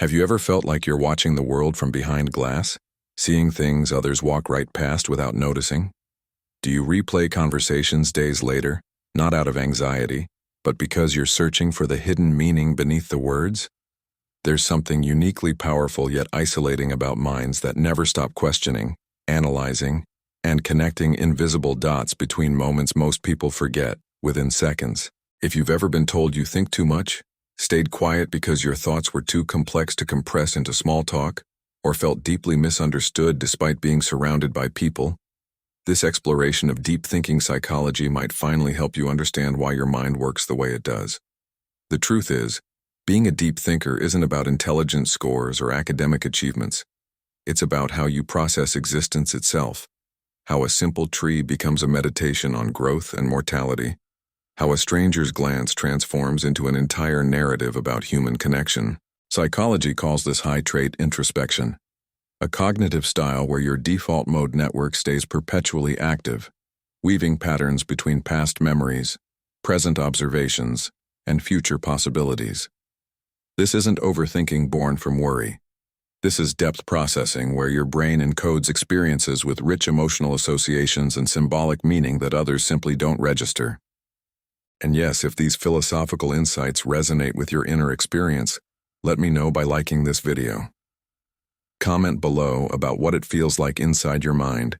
Have you ever felt like you're watching the world from behind glass, seeing things others walk right past without noticing? Do you replay conversations days later, not out of anxiety, but because you're searching for the hidden meaning beneath the words? There's something uniquely powerful yet isolating about minds that never stop questioning, analyzing, and connecting invisible dots between moments most people forget within seconds. If you've ever been told you think too much, stayed quiet because your thoughts were too complex to compress into small talk, or felt deeply misunderstood despite being surrounded by people, this exploration of deep thinking psychology might finally help you understand why your mind works the way it does. The truth is, being a deep thinker isn't about intelligence scores or academic achievements. It's about how you process existence itself, how a simple tree becomes a meditation on growth and mortality, how a stranger's glance transforms into an entire narrative about human connection. Psychology calls this high trait introspection, a cognitive style where your default mode network stays perpetually active, weaving patterns between past memories, present observations, and future possibilities. This isn't overthinking born from worry. This is depth processing where your brain encodes experiences with rich emotional associations and symbolic meaning that others simply don't register. And yes, if these philosophical insights resonate with your inner experience, let me know by liking this video. Comment below about what it feels like inside your mind,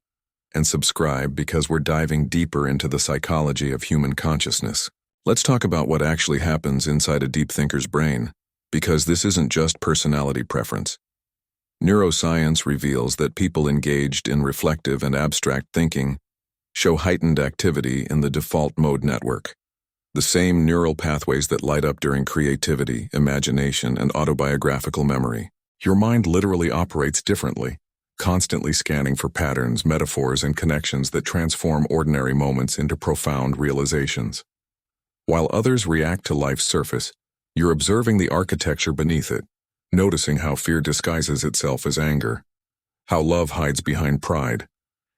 and subscribe because we're diving deeper into the psychology of human consciousness. Let's talk about what actually happens inside a deep thinker's brain, because this isn't just personality preference. Neuroscience reveals that people engaged in reflective and abstract thinking show heightened activity in the default mode network. The same neural pathways that light up during creativity, imagination, and autobiographical memory. Your mind literally operates differently, constantly scanning for patterns, metaphors, and connections that transform ordinary moments into profound realizations. While others react to life's surface, you're observing the architecture beneath it, noticing how fear disguises itself as anger, how love hides behind pride,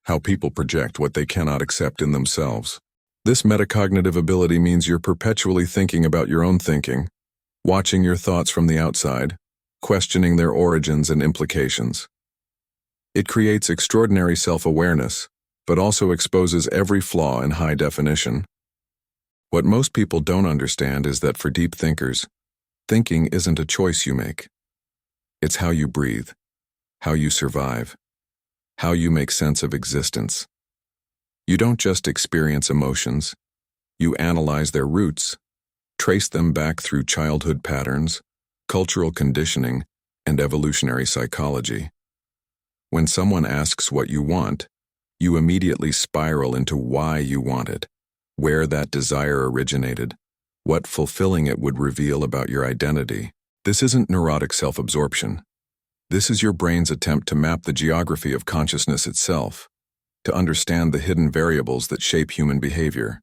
how people project what they cannot accept in themselves. This metacognitive ability means you're perpetually thinking about your own thinking, watching your thoughts from the outside, questioning their origins and implications. It creates extraordinary self-awareness, but also exposes every flaw in high definition. What most people don't understand is that for deep thinkers, thinking isn't a choice you make. It's how you breathe, how you survive, how you make sense of existence. You don't just experience emotions, you analyze their roots, trace them back through childhood patterns, cultural conditioning, and evolutionary psychology. When someone asks what you want, you immediately spiral into why you want it, where that desire originated, what fulfilling it would reveal about your identity. This isn't neurotic self-absorption. This is your brain's attempt to map the geography of consciousness itself, to understand the hidden variables that shape human behavior.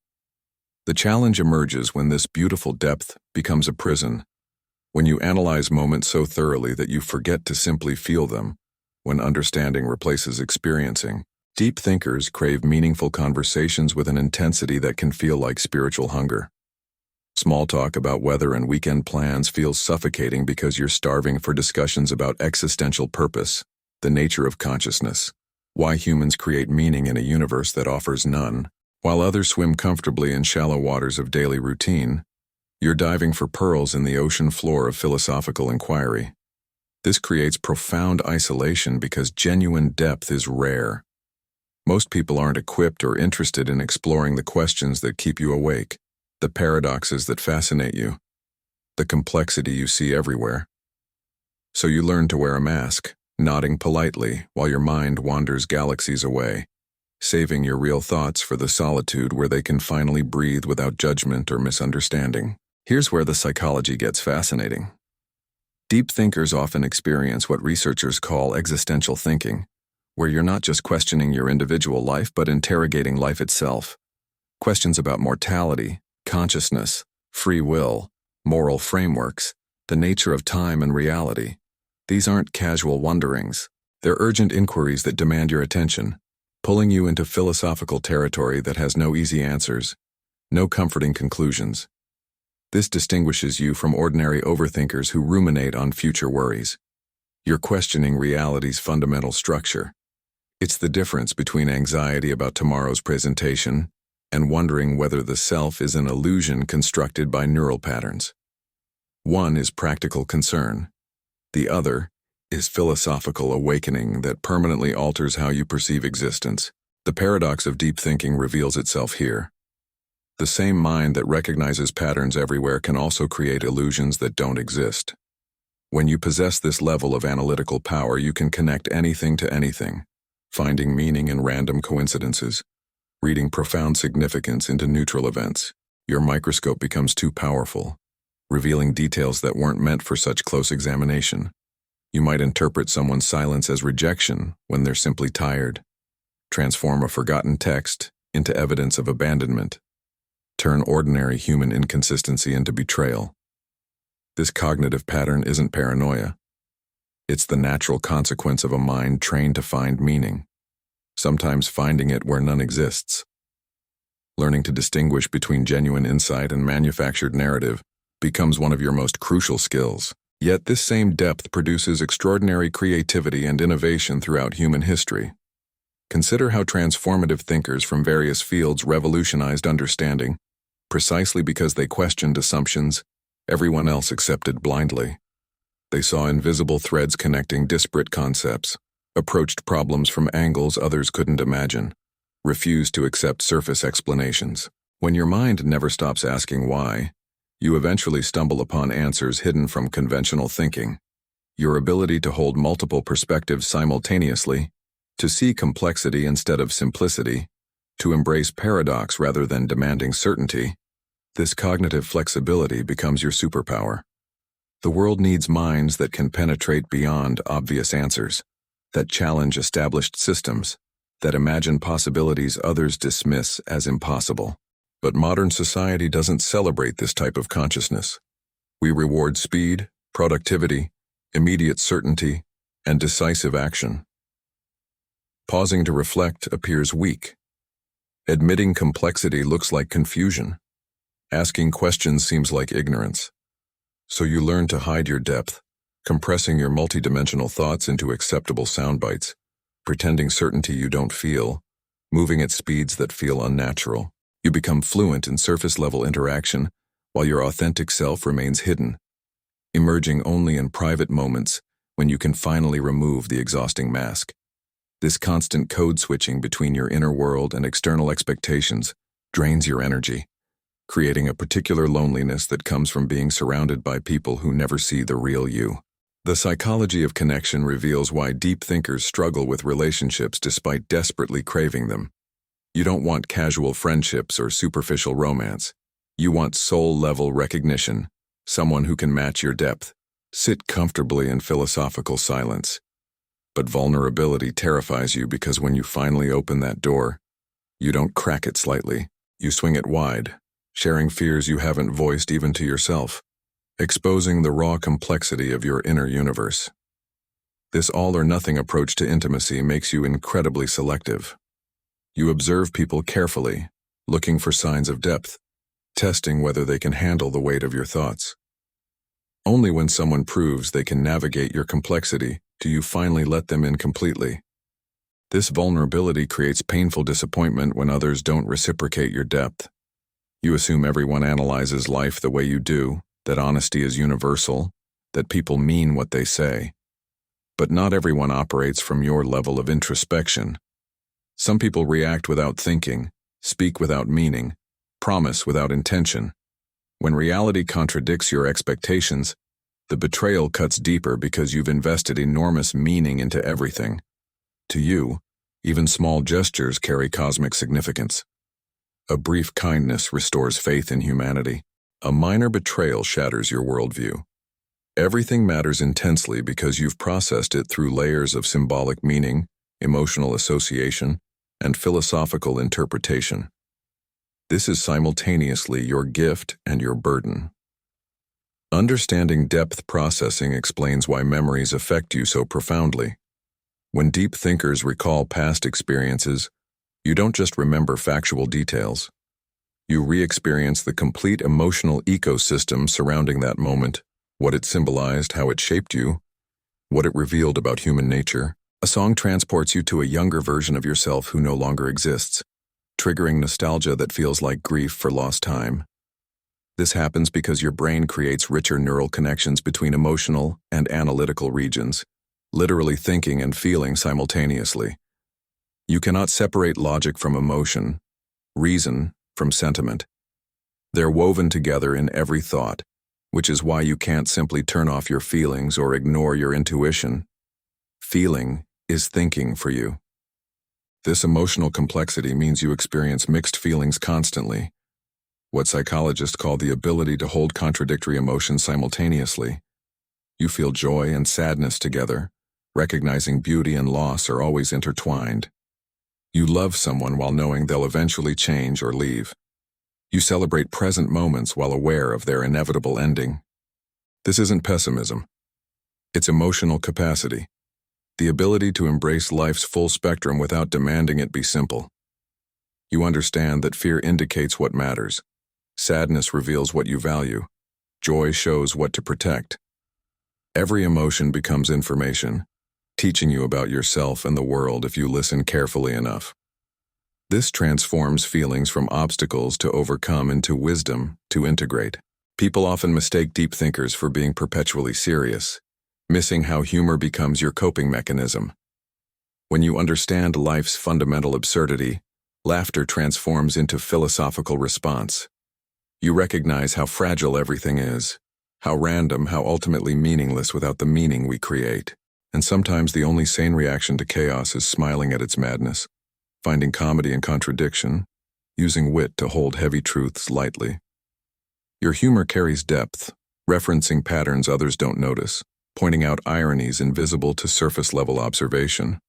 The challenge emerges when this beautiful depth becomes a prison, when you analyze moments so thoroughly that you forget to simply feel them, when understanding replaces experiencing. Deep thinkers crave meaningful conversations with an intensity that can feel like spiritual hunger. Small talk about weather and weekend plans feels suffocating because you're starving for discussions about existential purpose, the nature of consciousness, why humans create meaning in a universe that offers none. While others swim comfortably in shallow waters of daily routine, you're diving for pearls in the ocean floor of philosophical inquiry. This creates profound isolation because genuine depth is rare. Most people aren't equipped or interested in exploring the questions that keep you awake, the paradoxes that fascinate you, the complexity you see everywhere. So you learn to wear a mask, nodding politely while your mind wanders galaxies away, saving your real thoughts for the solitude where they can finally breathe without judgment or misunderstanding. Here's where the psychology gets fascinating. Deep thinkers often experience what researchers call existential thinking, where you're not just questioning your individual life but interrogating life itself. Questions about mortality, consciousness, free will, moral frameworks, the nature of time and reality. These aren't casual wonderings. They're urgent inquiries that demand your attention, pulling you into philosophical territory that has no easy answers, no comforting conclusions. This distinguishes you from ordinary overthinkers who ruminate on future worries. You're questioning reality's fundamental structure. It's the difference between anxiety about tomorrow's presentation and wondering whether the self is an illusion constructed by neural patterns. One is practical concern. The other is philosophical awakening that permanently alters how you perceive existence. The paradox of deep thinking reveals itself here. The same mind that recognizes patterns everywhere can also create illusions that don't exist. When you possess this level of analytical power, you can connect anything to anything, finding meaning in random coincidences, reading profound significance into neutral events. Your microscope becomes too powerful, revealing details that weren't meant for such close examination. You might interpret someone's silence as rejection when they're simply tired, transform a forgotten text into evidence of abandonment, turn ordinary human inconsistency into betrayal. This cognitive pattern isn't paranoia. It's the natural consequence of a mind trained to find meaning, sometimes finding it where none exists. Learning to distinguish between genuine insight and manufactured narrative becomes one of your most crucial skills. Yet this same depth produces extraordinary creativity and innovation throughout human history. Consider how transformative thinkers from various fields revolutionized understanding, precisely because they questioned assumptions everyone else accepted blindly. They saw invisible threads connecting disparate concepts, approached problems from angles others couldn't imagine, refused to accept surface explanations. When your mind never stops asking why, you eventually stumble upon answers hidden from conventional thinking. Your ability to hold multiple perspectives simultaneously, to see complexity instead of simplicity, to embrace paradox rather than demanding certainty, this cognitive flexibility becomes your superpower. The world needs minds that can penetrate beyond obvious answers, that challenge established systems, that imagine possibilities others dismiss as impossible. But modern society doesn't celebrate this type of consciousness. We reward speed, productivity, immediate certainty, and decisive action. Pausing to reflect appears weak. Admitting complexity looks like confusion. Asking questions seems like ignorance. So you learn to hide your depth, compressing your multidimensional thoughts into acceptable sound bites, pretending certainty you don't feel, moving at speeds that feel unnatural. You become fluent in surface-level interaction while your authentic self remains hidden, emerging only in private moments when you can finally remove the exhausting mask. This constant code switching between your inner world and external expectations drains your energy, creating a particular loneliness that comes from being surrounded by people who never see the real you. The psychology of connection reveals why deep thinkers struggle with relationships despite desperately craving them. You don't want casual friendships or superficial romance. You want soul-level recognition, someone who can match your depth. Sit comfortably in philosophical silence. But vulnerability terrifies you because when you finally open that door, you don't crack it slightly. You swing it wide, sharing fears you haven't voiced even to yourself, exposing the raw complexity of your inner universe. This all-or-nothing approach to intimacy makes you incredibly selective. You observe people carefully, looking for signs of depth, testing whether they can handle the weight of your thoughts. Only when someone proves they can navigate your complexity do you finally let them in completely. This vulnerability creates painful disappointment when others don't reciprocate your depth. You assume everyone analyzes life the way you do, that honesty is universal, that people mean what they say. But not everyone operates from your level of introspection. Some people react without thinking, speak without meaning, promise without intention. When reality contradicts your expectations, the betrayal cuts deeper because you've invested enormous meaning into everything. To you, even small gestures carry cosmic significance. A brief kindness restores faith in humanity. A minor betrayal shatters your worldview. Everything matters intensely because you've processed it through layers of symbolic meaning, emotional association, and philosophical interpretation. This is simultaneously your gift and your burden. Understanding depth processing explains why memories affect you so profoundly. When deep thinkers recall past experiences, you don't just remember factual details. You re-experience the complete emotional ecosystem surrounding that moment, what it symbolized, how it shaped you, what it revealed about human nature. A song transports you to a younger version of yourself who no longer exists, triggering nostalgia that feels like grief for lost time. This happens because your brain creates richer neural connections between emotional and analytical regions, literally thinking and feeling simultaneously. You cannot separate logic from emotion, reason from sentiment. They're woven together in every thought, which is why you can't simply turn off your feelings or ignore your intuition. Feeling is thinking for you. This emotional complexity means you experience mixed feelings constantly, what psychologists call the ability to hold contradictory emotions simultaneously. You feel joy and sadness together, recognizing beauty and loss are always intertwined. You love someone while knowing they'll eventually change or leave. You celebrate present moments while aware of their inevitable ending. This isn't pessimism. It's emotional capacity, the ability to embrace life's full spectrum without demanding it be simple. You understand that fear indicates what matters. Sadness reveals what you value. Joy shows what to protect. Every emotion becomes information, teaching you about yourself and the world if you listen carefully enough. This transforms feelings from obstacles to overcome into wisdom to integrate. People often mistake deep thinkers for being perpetually serious, missing how humor becomes your coping mechanism. When you understand life's fundamental absurdity, laughter transforms into philosophical response. You recognize how fragile everything is, how random, how ultimately meaningless without the meaning we create. And sometimes the only sane reaction to chaos is smiling at its madness, finding comedy in contradiction, using wit to hold heavy truths lightly. Your humor carries depth, referencing patterns others don't notice, pointing out ironies invisible to surface-level observation.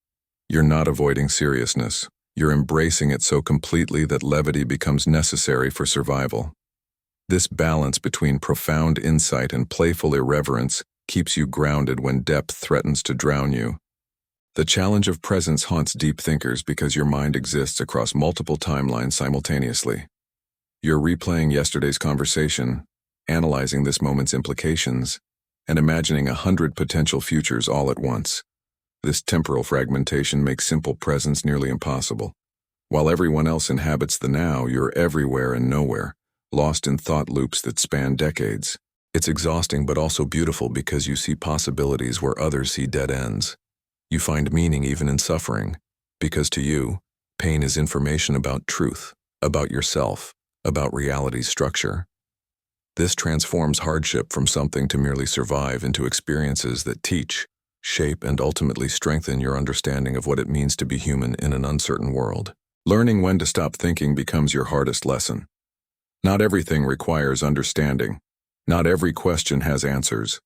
You're not avoiding seriousness. You're embracing it so completely that levity becomes necessary for survival. This balance between profound insight and playful irreverence keeps you grounded when depth threatens to drown you. The challenge of presence haunts deep thinkers because your mind exists across multiple timelines simultaneously. You're replaying yesterday's conversation, analyzing this moment's implications, and imagining 100 potential futures all at once. This temporal fragmentation makes simple presence nearly impossible. While everyone else inhabits the now, you're everywhere and nowhere, lost in thought loops that span decades. It's exhausting but also beautiful because you see possibilities where others see dead ends. You find meaning even in suffering, because to you, pain is information about truth, about yourself, about reality's structure. This transforms hardship from something to merely survive into experiences that teach, shape, and ultimately strengthen your understanding of what it means to be human in an uncertain world. Learning when to stop thinking becomes your hardest lesson. Not everything requires understanding. Not every question has answers.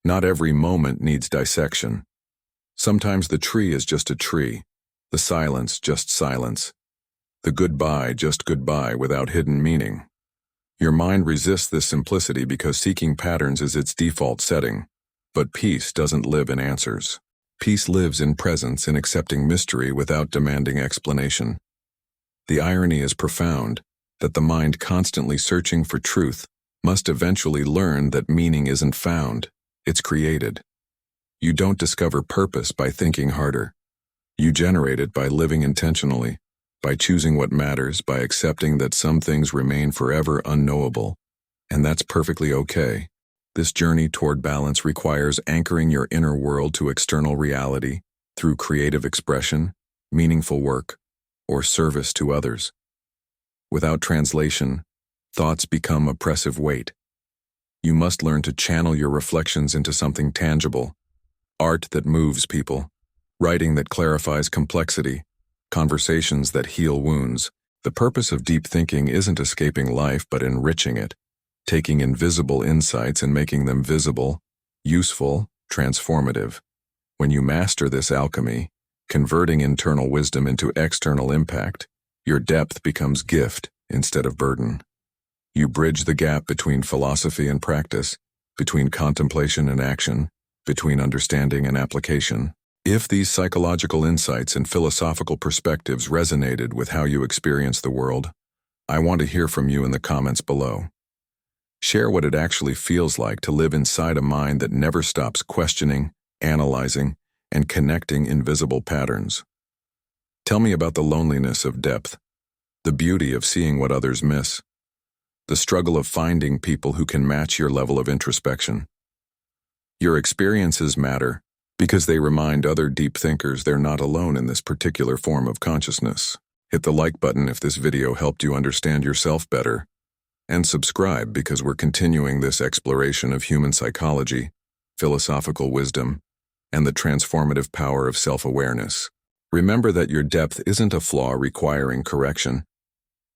Not every moment needs dissection. Sometimes the tree is just a tree, the silence just silence, the goodbye just goodbye without hidden meaning. Your mind resists this simplicity because seeking patterns is its default setting, but peace doesn't live in answers. Peace lives in presence, in accepting mystery without demanding explanation. The irony is profound, that the mind constantly searching for truth must eventually learn that meaning isn't found, it's created. You don't discover purpose by thinking harder. You generate it by living intentionally, by choosing what matters, by accepting that some things remain forever unknowable, and that's perfectly okay. This journey toward balance requires anchoring your inner world to external reality through creative expression, meaningful work, or service to others. Without translation, thoughts become oppressive weight. You must learn to channel your reflections into something tangible, art that moves people, writing that clarifies complexity, conversations that heal wounds. The purpose of deep thinking isn't escaping life but enriching it, taking invisible insights and making them visible, useful, transformative. When you master this alchemy, converting internal wisdom into external impact, your depth becomes gift instead of burden. You bridge the gap between philosophy and practice, between contemplation and action, between understanding and application. If these psychological insights and philosophical perspectives resonated with how you experience the world, I want to hear from you in the comments below. Share what it actually feels like to live inside a mind that never stops questioning, analyzing, and connecting invisible patterns. Tell me about the loneliness of depth, the beauty of seeing what others miss, the struggle of finding people who can match your level of introspection. Your experiences matter because they remind other deep thinkers they're not alone in this particular form of consciousness. Hit the like button if this video helped you understand yourself better, and subscribe because we're continuing this exploration of human psychology, philosophical wisdom, and the transformative power of self-awareness. Remember that your depth isn't a flaw requiring correction.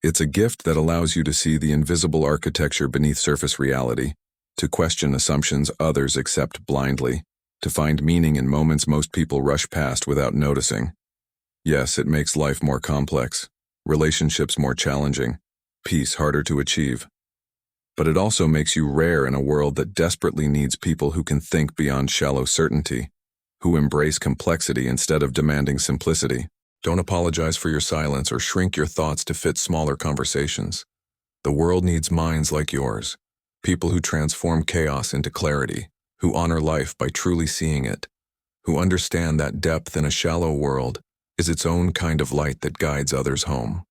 It's a gift that allows you to see the invisible architecture beneath surface reality, to question assumptions others accept blindly, to find meaning in moments most people rush past without noticing. Yes, it makes life more complex, relationships more challenging, peace harder to achieve. But it also makes you rare in a world that desperately needs people who can think beyond shallow certainty, who embrace complexity instead of demanding simplicity. Don't apologize for your silence or shrink your thoughts to fit smaller conversations. The world needs minds like yours, people who transform chaos into clarity, who honor life by truly seeing it, who understand that depth in a shallow world is its own kind of light that guides others home.